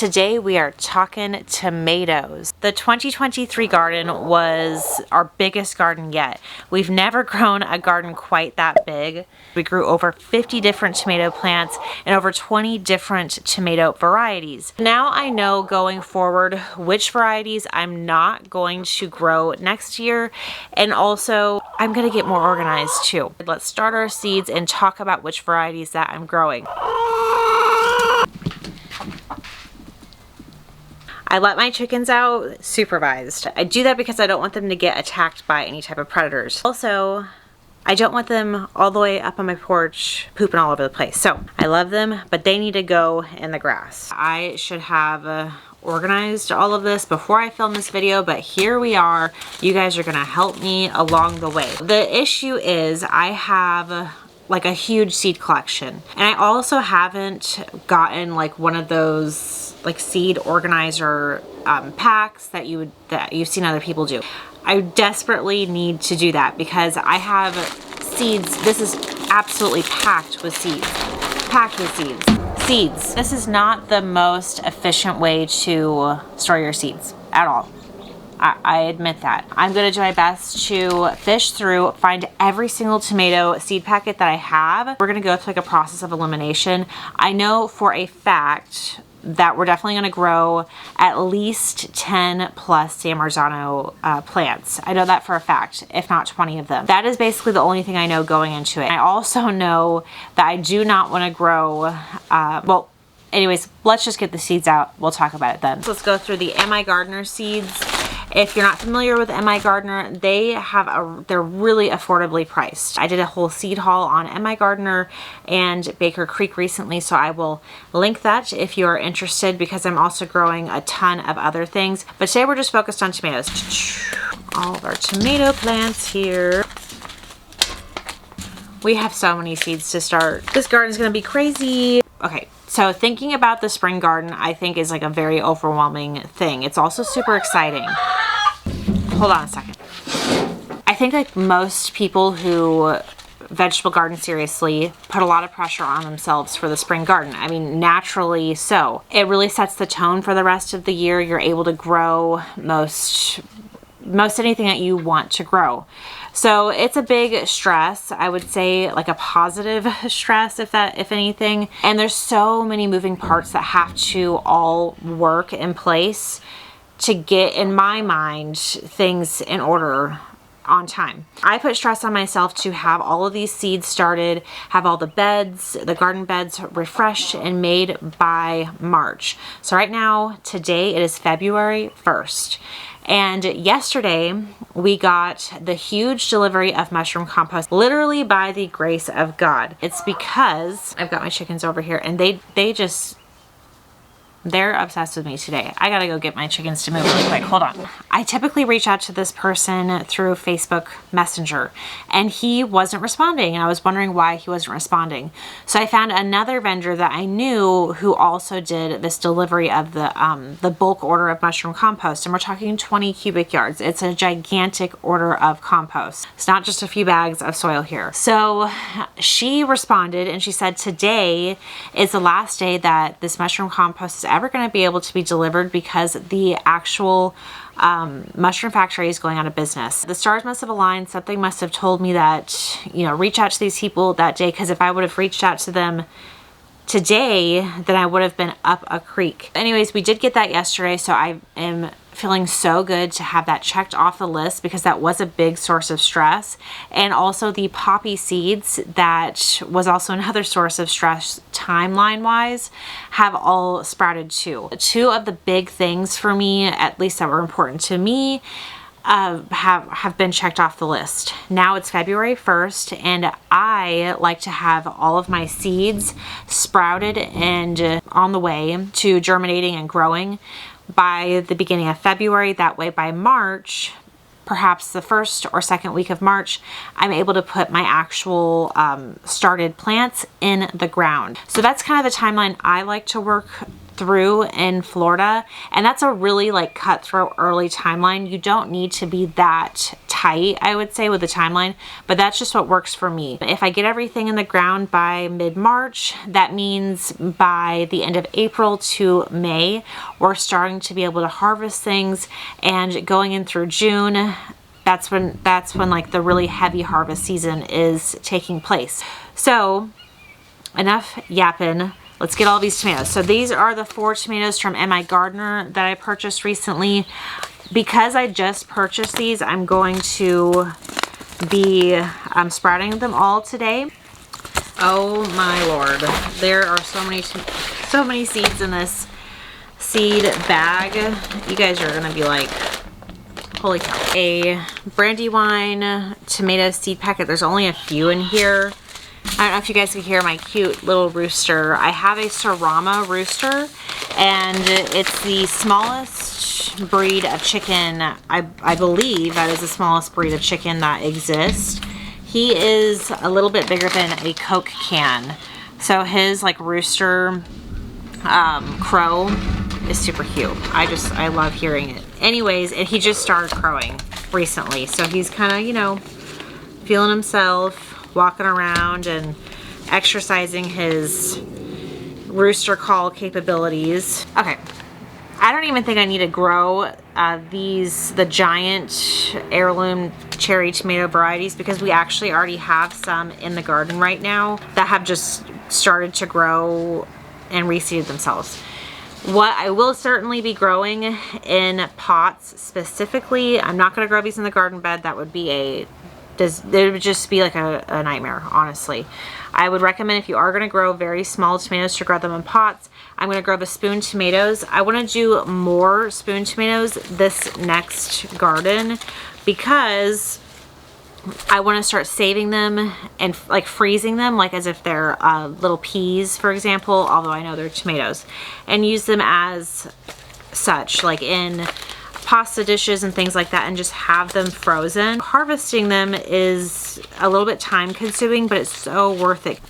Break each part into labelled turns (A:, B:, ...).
A: Today we are talking tomatoes. The 2023 garden was our biggest garden yet. We've never grown a garden quite that big. We grew over 50 different tomato plants and over 20 different tomato varieties. Now I know going forward which varieties I'm not going to grow next year, and also I'm gonna get more organized too. Let's start our seeds and talk about which varieties that I'm growing. I let my chickens out supervised. I do that because I don't want them to get attacked by any type of predators. Also, I don't want them all the way up on my porch pooping all over the place. So I love them, but they need to go in the grass. I should have organized all of this before I film this video, but here we are. You guys are gonna help me along the way. The issue is I have like a huge seed collection, and I also haven't gotten like one of those like seed organizer packs that you've seen other people do. I desperately need to do that because I have seeds. This is absolutely packed with seeds. Packed with seeds. This is not the most efficient way to store your seeds at all. I admit that. I'm gonna do my best to fish through, find every single tomato seed packet that I have. We're gonna go through like a process of elimination. I know for a fact that we're definitely gonna grow at least 10 plus San Marzano plants. I know that for a fact, if not 20 of them. That is basically the only thing I know going into it. I also know that I do not wanna grow, well, anyways, let's just get the seeds out. We'll talk about it then. So let's go through the Am I Gardener seeds. If you're not familiar with Am I Gardener, they're really affordably priced. I did a whole seed haul on Am I Gardener and Baker Creek recently, so I will link that if you're interested, because I'm also growing a ton of other things. But today we're just focused on tomatoes. All of our tomato plants here. We have so many seeds to start. This garden's gonna be crazy. Okay. So thinking about the spring garden, I think, is like a very overwhelming thing. It's also super exciting. Hold on a second. I think like most people who vegetable garden seriously put a lot of pressure on themselves for the spring garden. I mean, naturally so. It really sets the tone for the rest of the year. You're able to grow most anything that you want to grow. So it's a big stress, I would say, like a positive stress if anything. And there's so many moving parts that have to all work in place to get, in my mind, things in order on time. I put stress on myself to have all of these seeds started, have all the beds, the garden beds refreshed and made by March. So right now, today, it is February 1st. And yesterday we got the huge delivery of mushroom compost, literally by the grace of God. It's because I've got my chickens over here and they're obsessed with me today. I gotta go get my chickens to move really quick. Hold on. I typically reach out to this person through Facebook Messenger, and he wasn't responding, and I was wondering why he wasn't responding. So I found another vendor that I knew who also did this delivery of the bulk order of mushroom compost, and we're talking 20 cubic yards. It's a gigantic order of compost. It's not just a few bags of soil here. So she responded and she said today is the last day that this mushroom compost is ever going to be able to be delivered because the actual mushroom factory is going out of business. The stars must have aligned. Something must have told me that, you know, reach out to these people that day, because if I would have reached out to them today, then I would have been up a creek. Anyways, we did get that yesterday, so I am feeling so good to have that checked off the list, because that was a big source of stress. And also the poppy seeds, that was also another source of stress timeline wise, have all sprouted too. Two of the big things for me, at least that were important to me, have been checked off the list. Now it's February 1st, and I like to have all of my seeds sprouted and on the way to germinating and growing by the beginning of February. That way by March, perhaps the first or second week of March, I'm able to put my actual started plants in the ground. So that's kind of the timeline I like to work through in Florida, and that's a really like cutthroat early timeline. You don't need to be that tight, I would say, with the timeline, but that's just what works for me. If I get everything in the ground by mid-March, that means by the end of April to May, we're starting to be able to harvest things, and going in through June, that's when like the really heavy harvest season is taking place. So enough yapping. Let's get all these tomatoes. So these are the 4 tomatoes from MI Gardener that I purchased recently. Because I just purchased these, I'm going to be sprouting them all today. Oh my Lord. There are so many seeds in this seed bag. You guys are gonna be like, holy cow. A Brandywine tomato seed packet. There's only a few in here. I don't know if you guys can hear my cute little rooster. I have a Serama rooster, and it's the smallest breed of chicken. I believe that is the smallest breed of chicken that exists. He is a little bit bigger than a Coke can. So his like rooster crow is super cute. I love hearing it. Anyways, and he just started crowing recently. So he's kind of, you know, feeling himself, walking around and exercising his rooster call capabilities. Okay, I don't even think I need to grow the giant heirloom cherry tomato varieties, because we actually already have some in the garden right now that have just started to grow and reseeded themselves. What I will certainly be growing in pots specifically, I'm not going to grow these in the garden bed. That would be it would just be like a nightmare, honestly. I would recommend, if you are going to grow very small tomatoes, to grow them in pots. I'm going to grow the spoon tomatoes. I want to do more spoon tomatoes this next garden, because I want to start saving them and like freezing them, like as if they're little peas, for example, although I know they're tomatoes, and use them as such, like in pasta dishes and things like that, and just have them frozen. Harvesting them is a little bit time consuming, but it's so worth it.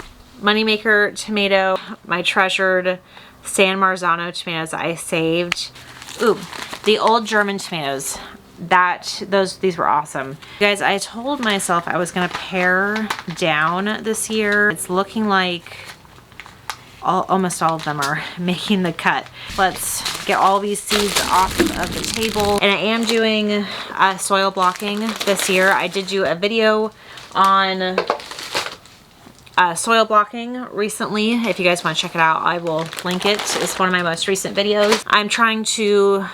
A: Moneymaker tomato, my treasured San Marzano tomatoes that I saved. Ooh, the old German tomatoes. These were awesome. Guys, I told myself I was gonna pare down this year. It's looking like almost all of them are making the cut. Let's get all these seeds off of the table. And I am doing soil blocking this year. I did do a video on soil blocking recently. If you guys want to check it out, I will link it. It's one of my most recent videos. I'm trying to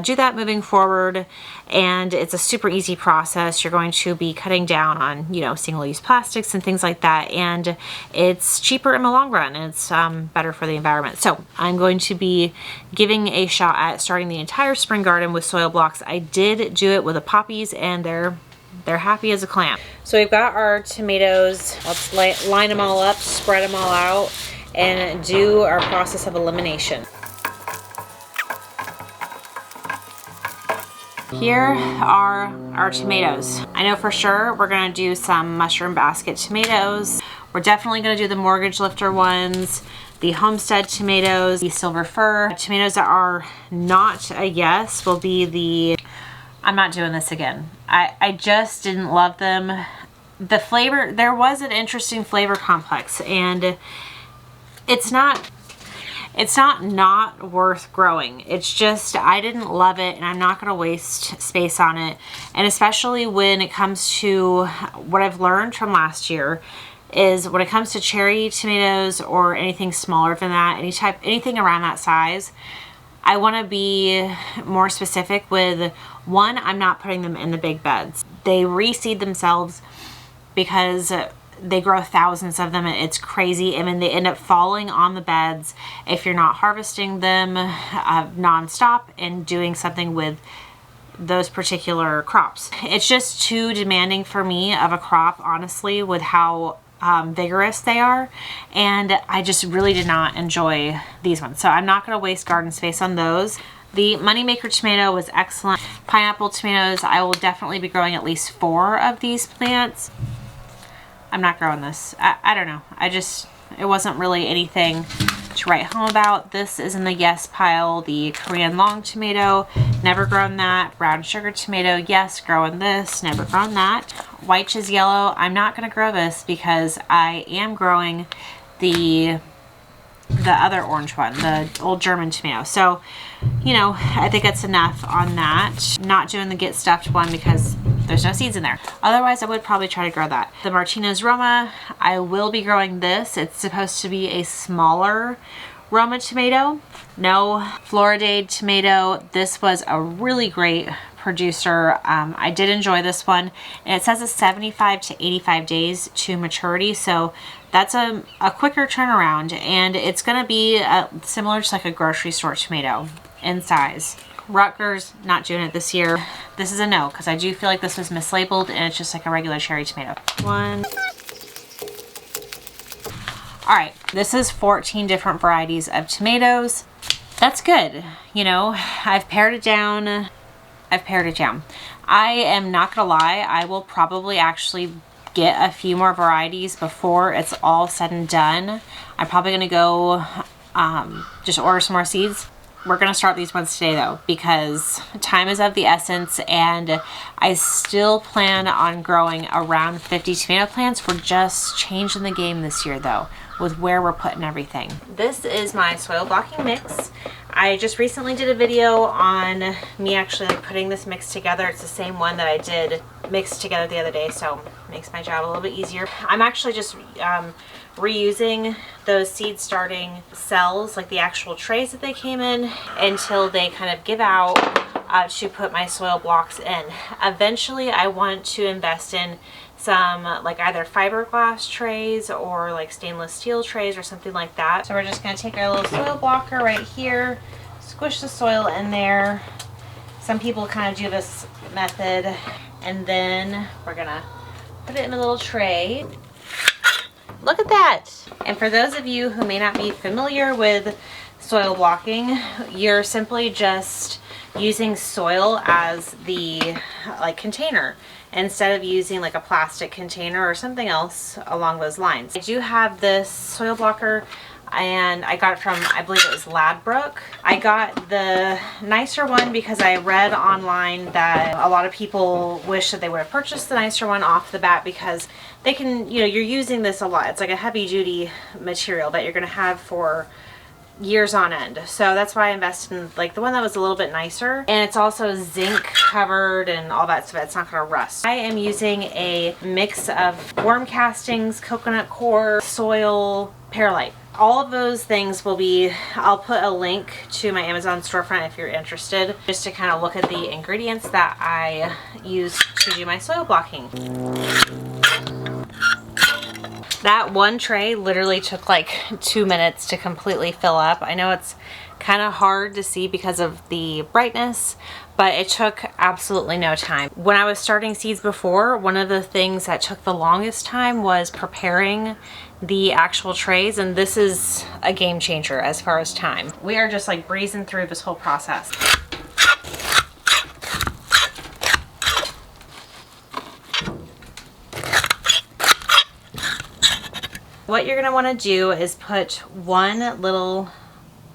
A: do that moving forward, and it's a super easy process. You're going to be cutting down on, you know, single-use plastics and things like that, and it's cheaper in the long run, and it's better for the environment. So I'm going to be giving a shot at starting the entire spring garden with soil blocks. I did do it with the poppies, and they're happy as a clam. So we've got our tomatoes. Let's line them all up, spread them all out, and do our process of elimination. Here are our tomatoes. I know for sure we're gonna do some mushroom basket tomatoes. We're definitely gonna do the mortgage lifter ones, the homestead tomatoes, the silver fir. Tomatoes that are not a yes will be the, I'm not doing this again. I just didn't love them. The flavor, there was an interesting flavor complex, and it's not worth growing. It's just, I didn't love it, and I'm not gonna waste space on it. And especially when it comes to what I've learned from last year, is when it comes to cherry tomatoes or anything smaller than that, anything around that size, I want to be more specific with, one, I'm not putting them in the big beds. They reseed themselves because they grow thousands of them, and it's crazy, and then they end up falling on the beds if you're not harvesting them non-stop and doing something with those particular crops. It's just too demanding for me of a crop, honestly, with how vigorous they are, and I just really did not enjoy these ones. So I'm not going to waste garden space on those. The Moneymaker tomato was excellent. Pineapple tomatoes, I will definitely be growing at least 4 of these plants. I'm not growing this. I don't know. It wasn't really anything to write home about. This is in the yes pile, the Korean long tomato, never grown that. Brown sugar tomato, yes, growing this, never grown that. White cheese yellow, I'm not going to grow this because I am growing the other orange one, the old German tomato. So, you know, I think it's enough on that. Not doing the get stuffed one because there's no seeds in there. Otherwise, I would probably try to grow that. The Martinez Roma, I will be growing this. It's supposed to be a smaller Roma tomato. No Floridade tomato. This was a really great producer. I did enjoy this one, and it says it's 75 to 85 days to maturity, so that's a quicker turnaround, and it's going to be similar to like a grocery store tomato in size. Rutgers, not doing it this year. This is a no, because I do feel like this was mislabeled and it's just like a regular cherry tomato. One. All right, this is 14 different varieties of tomatoes. That's good. You know, I've pared it down. I am not gonna lie, I will probably actually get a few more varieties before it's all said and done. I'm probably gonna go just order some more seeds. We're gonna start these ones today though, because time is of the essence, and I still plan on growing around 50 tomato plants. We're just changing the game this year though, with where we're putting everything. This is my soil blocking mix. I just recently did a video on me actually like putting this mix together. It's the same one that I did mix together the other day, so it makes my job a little bit easier. I'm actually just reusing those seed starting cells, like the actual trays that they came in, until they kind of give out to put my soil blocks in. Eventually I want to invest in some like either fiberglass trays or like stainless steel trays or something like that. So we're just going to take our little soil blocker right here, squish the soil in there. Some people kind of do this method, and then we're going to put it in a little tray. Look at that. And for those of you who may not be familiar with soil blocking, you're simply just using soil as the like container instead of using like a plastic container or something else along those lines. I do have this soil blocker, and I got it from, I believe it was Ladbroke. I got the nicer one because I read online that a lot of people wish that they would have purchased the nicer one off the bat, because they can, you know, you're using this a lot. It's like a heavy duty material that you're going to have for years on end. So that's why I invested in like the one that was a little bit nicer, and it's also zinc covered and all that stuff. It's not going to rust. I am using a mix of worm castings, coconut coir, soil, perlite. All of those things will be, I'll put a link to my Amazon storefront if you're interested, just to kind of look at the ingredients that I use to do my soil blocking. That one tray literally took like 2 minutes to completely fill up. I know it's kind of hard to see because of the brightness, but it took absolutely no time. When I was starting seeds before, one of the things that took the longest time was preparing the actual trays, and this is a game changer as far as time. We are just like breezing through this whole process. What you're going to want to do is put one little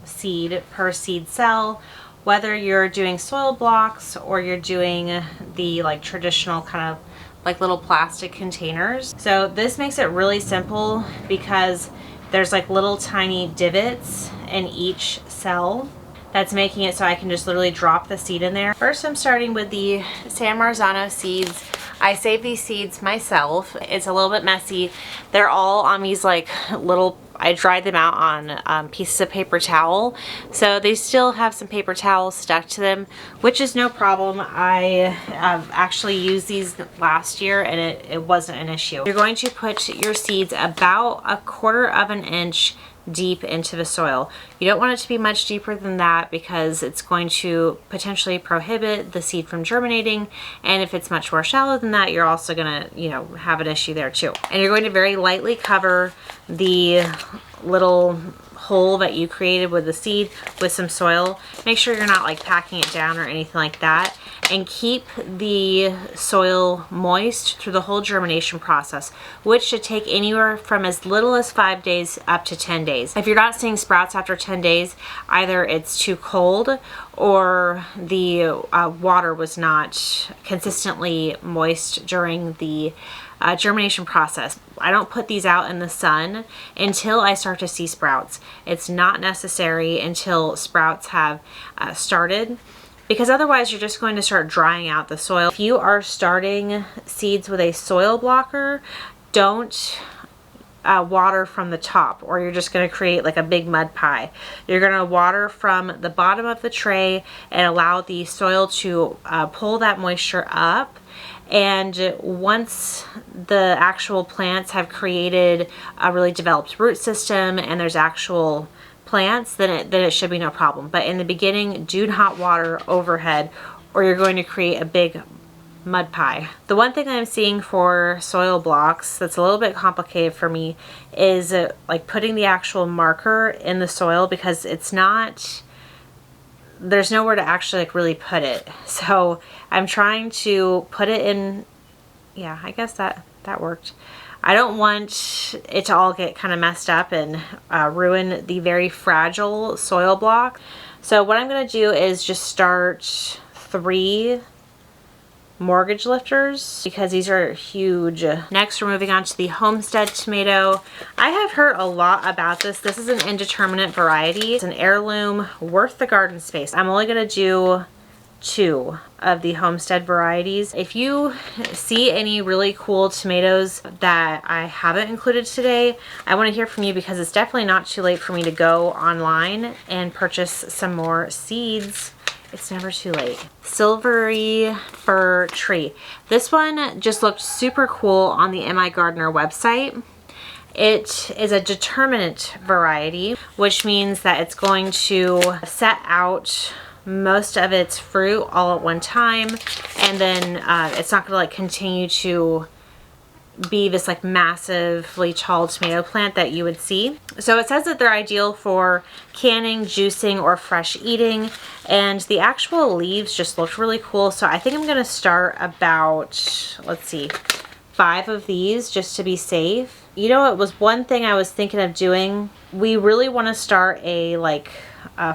A: seed per seed cell, whether you're doing soil blocks or you're doing the like traditional kind of like little plastic containers. So this makes it really simple because there's like little tiny divots in each cell. That's making it so I can just literally drop the seed in there. First, I'm starting with the San Marzano seeds. I save these seeds myself. It's a little bit messy. They're all on these like little, I dried them out on pieces of paper towel. So they still have some paper towels stuck to them, which is no problem. I actually used these last year and it wasn't an issue. You're going to put your seeds about 1/4 inch deep into the soil. You don't want it to be much deeper than that because it's going to potentially prohibit the seed from germinating, and if it's much more shallow than that, you're also gonna, you know, have an issue there too. And you're going to very lightly cover the little hole that you created with the seed with some soil. Make sure you're not like packing it down or anything like that. And keep the soil moist through the whole germination process, which should take anywhere from as little as 5 days up to 10 days. If you're not seeing sprouts after 10 days, either it's too cold or the water was not consistently moist during the germination process. I don't put these out in the sun until I start to see sprouts. It's not necessary until sprouts have started, because otherwise you're just going to start drying out the soil. If you are starting seeds with a soil blocker, don't water from the top, or you're just going to create like a big mud pie. You're going to water from the bottom of the tray and allow the soil to pull that moisture up. And once the actual plants have created a really developed root system and there's actual plants, then it should be no problem. But in the beginning, do not water overhead or you're going to create a big mud pie. The one thing I'm seeing for soil blocks that's a little bit complicated for me is like putting the actual marker in the soil, because it's not, there's nowhere to actually like really put it. So I'm trying to put it in, yeah, I guess that worked. I don't want it to all get kind of messed up and ruin the very fragile soil block. So what I'm going to do is just start 3 mortgage lifters, because these are huge. Next, we're moving on to the Homestead tomato. I have heard a lot about this. This is an indeterminate variety. It's an heirloom, worth the garden space. I'm only going to do 2 of the Homestead varieties. If you see any really cool tomatoes that I haven't included today, I want to hear from you, because it's definitely not too late for me to go online and purchase some more seeds. It's never too late. Silvery fir tree. This one just looked super cool on the MI Gardener website. It is a determinate variety, which means that it's going to set out most of its fruit all at one time, and then it's not going to like continue to be this like massively tall tomato plant that you would see. So it says that they're ideal for canning, juicing, or fresh eating, and the actual leaves just looked really cool. So I think I'm going to start about, let's see, 5 of these just to be safe. You know, it was one thing I was thinking of doing. We really want to start a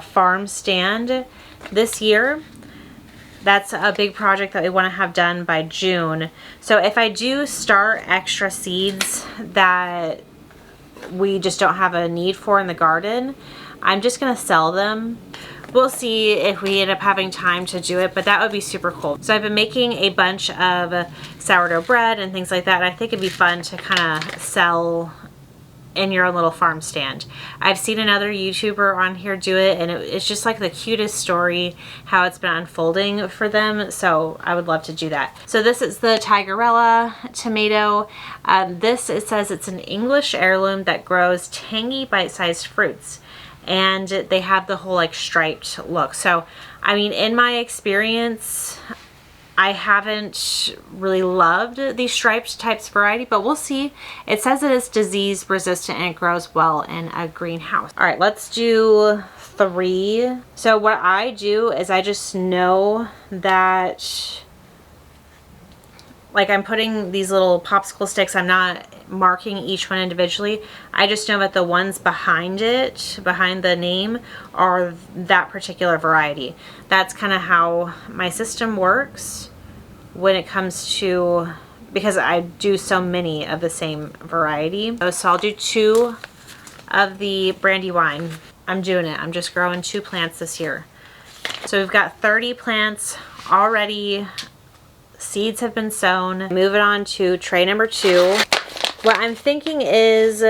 A: farm stand this year. That's a big project that we want to have done by June. So if I do start extra seeds that we just don't have a need for in the garden, I'm just going to sell them. We'll see if we end up having time to do it, but that would be super cool. So I've been making a bunch of sourdough bread and things like that, and I think it'd be fun to kind of sell in your own little farm stand. I've seen another YouTuber on here do it, and it's just like the cutest story how it's been unfolding for them, so I would love to do that. So this is the Tigerella tomato. This, it says it's an English heirloom that grows tangy bite-sized fruits, and they have the whole like striped look. So I mean, in my experience, I haven't really loved the striped types variety, but we'll see. It says it is disease resistant and it grows well in a greenhouse. All right, let's do 3. So what I do is I just know that, like, I'm putting these little popsicle sticks, I'm not marking each one individually. I just know that the ones behind it, behind the name, are that particular variety. That's kind of how my system works when it comes to, because I do so many of the same variety. So I'll do 2 of the Brandywine. I'm doing it. I'm just growing 2 plants this year. So we've got 30 plants already. Seeds have been sown. Moving on to tray number 2. What I'm thinking is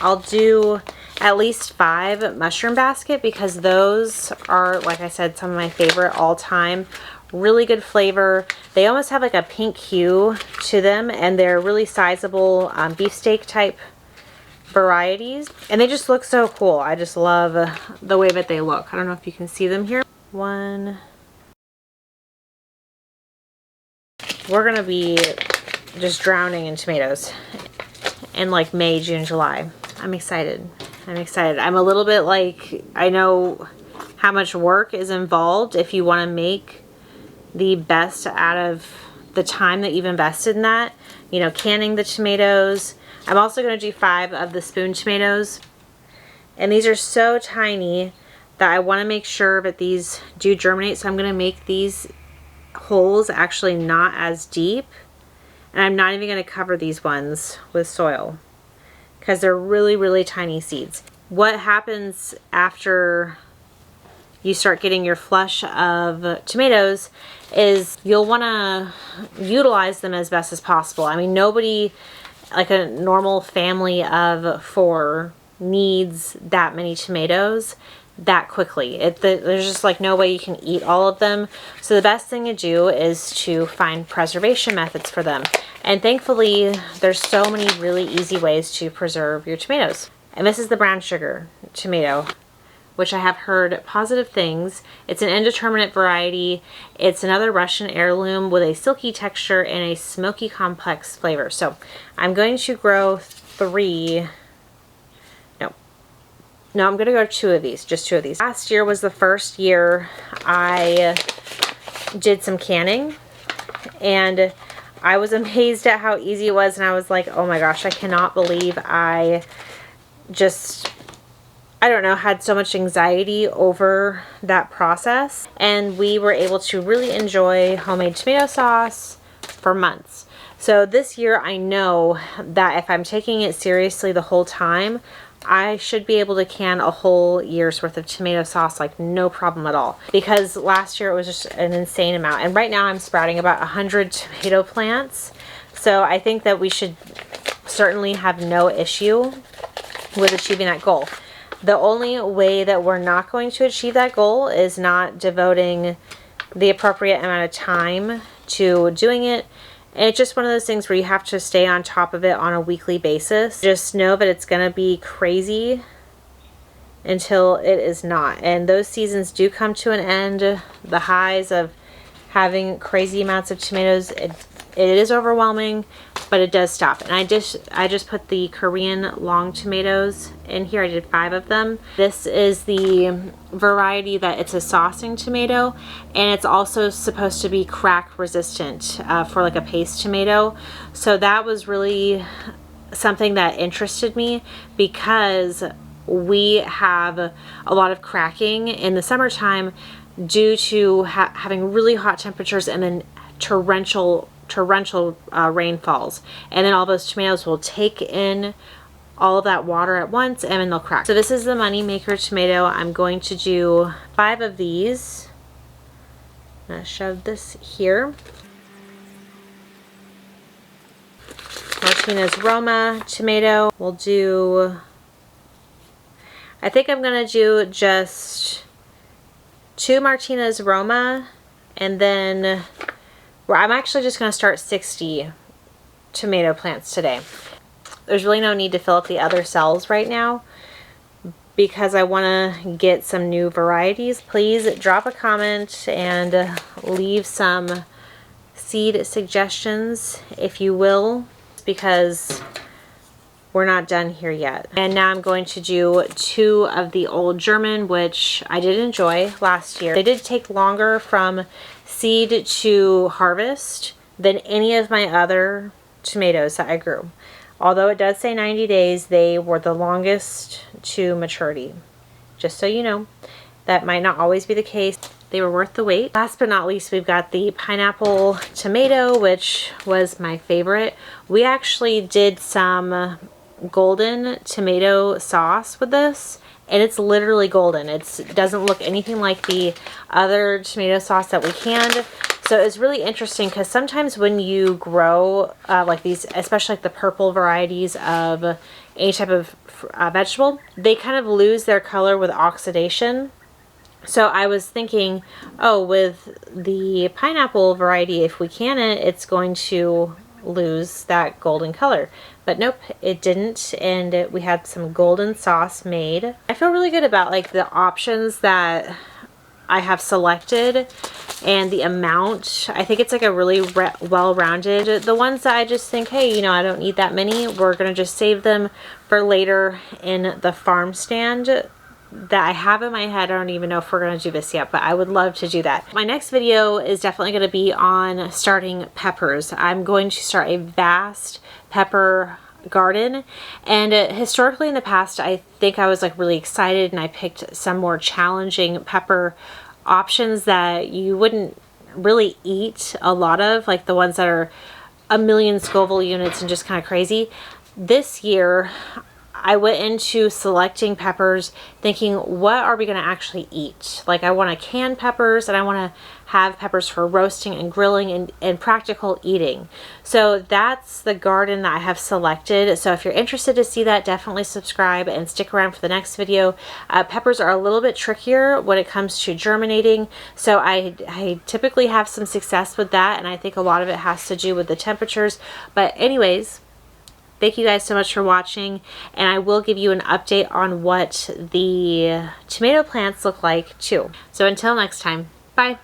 A: I'll do at least 5 mushroom basket, because those are, like I said, some of my favorite all time. Really good flavor. They almost have like a pink hue to them, and they're really sizable beefsteak type varieties, and they just look so cool. I just love the way that they look. I don't know if you can see them here. 1. We're gonna be just drowning in tomatoes in like May, June, July. I'm excited. I'm excited. I'm a little bit like, I know how much work is involved if you want to make the best out of the time that you've invested in that. You know, canning the tomatoes. I'm also going to do 5 of the spoon tomatoes. And these are so tiny that I want to make sure that these do germinate. So I'm going to make these holes actually not as deep. And I'm not even going to cover these ones with soil because they're really, really tiny seeds. What happens after you start getting your flush of tomatoes is you'll want to utilize them as best as possible. I mean, nobody, like a normal family of 4, needs that many tomatoes that quickly. There's just like no way you can eat all of them. So the best thing to do is to find preservation methods for them. And thankfully, there's so many really easy ways to preserve your tomatoes. And this is the brown sugar tomato, which I have heard positive things. It's an indeterminate variety. It's another Russian heirloom with a silky texture and a smoky complex flavor. So I'm going to grow 3. No, I'm going to grow 2 of these, just 2 of these. Last year was the first year I did some canning, and I was amazed at how easy it was, and I was like, oh my gosh, I cannot believe I don't know, had so much anxiety over that process. And we were able to really enjoy homemade tomato sauce for months. So this year I know that if I'm taking it seriously the whole time, I should be able to can a whole year's worth of tomato sauce like no problem at all. Because last year it was just an insane amount. And right now I'm sprouting about 100 tomato plants. So I think that we should certainly have no issue with achieving that goal. The only way that we're not going to achieve that goal is not devoting the appropriate amount of time to doing it. And it's just one of those things where you have to stay on top of it on a weekly basis. Just know that it's going to be crazy until it is not. And those seasons do come to an end. The highs of having crazy amounts of tomatoes, it is overwhelming, but it does stop. And I just put the Korean long tomatoes in here. I did 5 of them. This is the variety that it's a saucing tomato, and it's also supposed to be crack resistant for like a paste tomato. So that was really something that interested me because we have a lot of cracking in the summertime due to having really hot temperatures and then torrential rainfalls, and then all those tomatoes will take in all of that water at once and then they'll crack. So this is the money maker tomato. I'm going to do 5 of these. I'm going to shove this here. Martinez Roma tomato. We'll do, I think I'm going to do just 2 Martinez Roma, and then I'm actually just going to start 60 tomato plants today. There's really no need to fill up the other cells right now because I want to get some new varieties. Please drop a comment and leave some seed suggestions if you will, because we're not done here yet. And now I'm going to do 2 of the old German, which I did enjoy last year. They did take longer from seed to harvest than any of my other tomatoes that I grew. Although it does say 90 days, they were the longest to maturity. Just so you know, that might not always be the case. They were worth the wait. Last but not least, we've got the pineapple tomato, which was my favorite. We actually did some golden tomato sauce with this, and it's literally golden. It doesn't look anything like the other tomato sauce that we canned. So it's really interesting because sometimes when you grow like these, especially like the purple varieties of any type of vegetable, they kind of lose their color with oxidation. So I was thinking, oh, with the pineapple variety, if we can it, it's going to lose that golden color. But nope, it didn't, and we had some golden sauce made. I feel really good about like the options that I have selected and the amount, I think it's like a really well-rounded. The ones that I just think, hey, you know, I don't need that many, we're gonna just save them for later in the farm stand that I have in my head. I don't even know if we're going to do this yet, but I would love to do that. My next video is definitely going to be on starting peppers. I'm going to start a vast pepper garden, and historically in the past I think I was like really excited and I picked some more challenging pepper options that you wouldn't really eat a lot of, like the ones that are a million Scoville units and just kind of crazy. This year I went into selecting peppers thinking, what are we going to actually eat? Like, I want to can peppers, and I want to have peppers for roasting and grilling and practical eating. So that's the garden that I have selected. So if you're interested to see that, definitely subscribe and stick around for the next video. Peppers are a little bit trickier when it comes to germinating. So I typically have some success with that, and I think a lot of it has to do with the temperatures. But anyways, thank you guys so much for watching, and I will give you an update on what the tomato plants look like too. So until next time, bye.